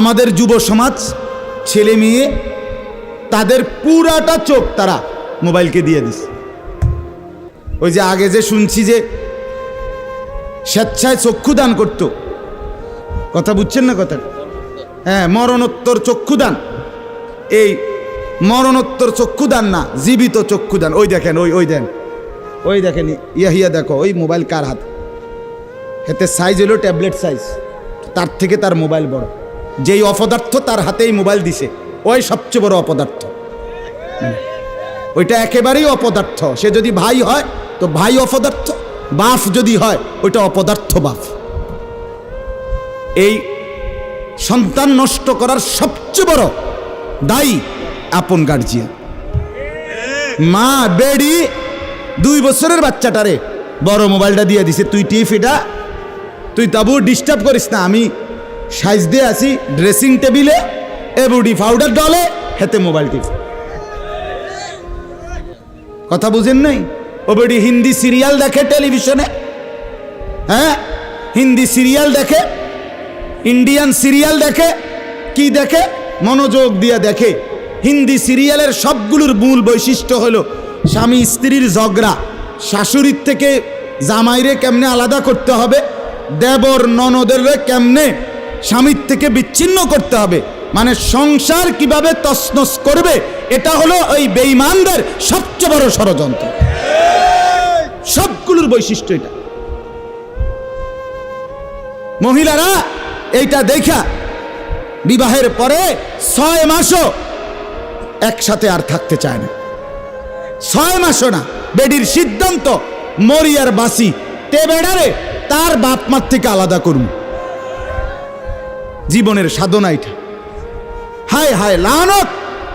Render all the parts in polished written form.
আমাদের যুব সমাজ ছেলে মেয়ে তাদের পুরাটা চোখ তারা মোবাইলকে দিয়ে দিছে। ওই যে আগে যে শুনছি যে স্বেচ্ছায় চক্ষুদান করতো, কথা বুঝছেন না কথা? হ্যাঁ, মরণোত্তর চক্ষুদান। এই মরণোত্তর চক্ষুদান না, জীবিত চক্ষুদান। ওই দেখেন, ওই দেখেন ইয়া দেখো, ওই মোবাইল কার হাত, এতে সাইজ হলো ট্যাবলেট সাইজ, তার থেকে তার মোবাইল বড়। যেই অপদার্থ তার হাতেই মোবাইল দিছে, ওই সবচেয়ে বড় অপদার্থ। ওইটা একেবারেই অপদার্থ। সে যদি ভাই হয় তো ভাই অপদার্থ, বাপ যদি হয় ওইটা অপদার্থ বাপ। এই সন্তান নষ্ট করার সবচেয়ে বড় দায়ী আপন গার্জিয়ান। মা বেডি 2 বছরের বাচ্চাটারে বড় মোবাইলটা দিয়ে দিছে, তুই টিভিটা, তুই তাবু ডিস্টার্ব করিস না, আমি সাইজ দিয়ে আসি ড্রেসিং টেবিলে, এবুডি পাউডার ডলে, হেতে মোবাইল টিপ। কথা বুঝেন নাই? ও বেডি হিন্দি সিরিয়াল দেখে টেলিভিশনে, হ্যাঁ হিন্দি সিরিয়াল দেখে, ইন্ডিয়ান সিরিয়াল দেখে, কি দেখে মনোযোগ দিয়ে দেখে। হিন্দি সিরিয়ালের সবগুলোর মূল বৈশিষ্ট্য হলো স্বামী স্ত্রীর ঝগড়া, শাশুড়ির থেকে জামাইরে কেমনে আলাদা করতে হবে, দেবর ননদের কেমনে স্বামীর থেকে বিচ্ছিন্ন করতে হবে, মানে সংসার কিভাবে তছনছ করবে। এটা হলো ওই বেঈমানদের সবচেয়ে বড় ষড়যন্ত্র। সবগুলোর বৈশিষ্ট্য এটা। মহিলারা এইটা দেখা বিবাহের পরে 6 মাসও একসাথে আর থাকতে চায় না। 6 মাসও না। বেডির সিদ্ধান্ত মরিয়ার বাসি তে বেড়ারে তার বাপ মার থেকে আলাদা করুন। জীবনের সাধনা এটা। হায় হায়, লানত,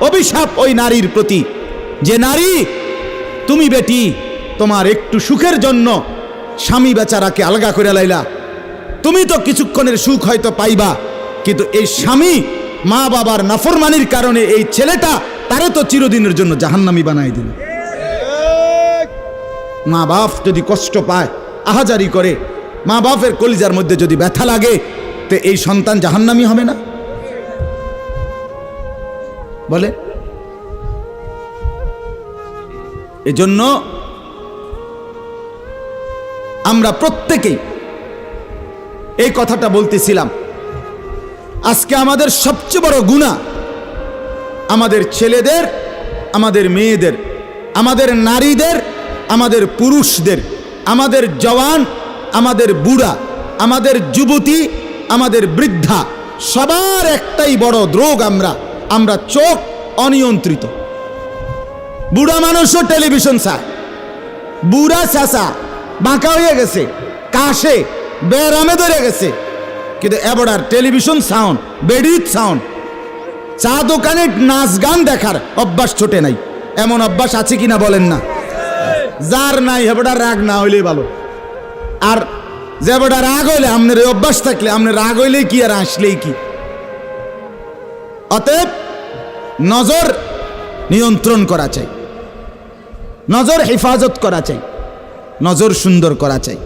অভিশাপ ওই নারীর প্রতি, যে নারী তুমি বেটি তোমার একটু সুখের জন্য স্বামী বেচারাকে আলগা করে লাইলা। তুমি তো কিছুক্ষণের সুখ হয়তো পাইবা, কিন্তু এই স্বামী মা বাবার নাফরমানির কারণে এই ছেলেটা তারে তো চিরদিনের জন্য জাহান্নামী বানাই দিল। মা বাপ যদি কষ্ট পায়, আহাজারি করে, মা বাপের কলিজার মধ্যে যদি ব্যথা লাগে, তো এই সন্তান জাহান্নামী হবে না? বলে। এজন্য আমরা প্রত্যেকেই এই কথাটা বলতেছিলাম, আজকে আমাদের সবচেয়ে বড় গুনাহ আমাদের ছেলেদের, আমাদের মেয়েদের, আমাদের নারীদের, আমাদের পুরুষদের, আমাদের জওয়ান, আমাদের বুড়া, আমাদের যুবতী, আমাদের বৃদ্ধা, সবার একটাই বড় রোগ। আমরা চোখ অনিয়ন্ত্রিত। বুড়া মানুষও টেলিভিশন চায়, বুড়া চাচা বাঁকা হয়ে গেছে, কাশে বেরামে ধরে গেছে, কিন্তু এবার টেলিভিশন সাউন্ড, বেডির সাউন্ড, চা দোকানে নাচ গান দেখার অভ্যাস ছোটে নাই। এমন অভ্যাস আছে কিনা বলেন না? যার নাই হেবড়া রাগ না হইলেই ভালো। আর যে বেটা রাগ হইলে, আপনার এই অভ্যাস থাকলে, আপনার রাগ হইলেই কি আর আসলেই কি। অতএব নজর নিয়ন্ত্রণ করা চাই, নজর হেফাজত করা চাই, নজর সুন্দর করা চাই।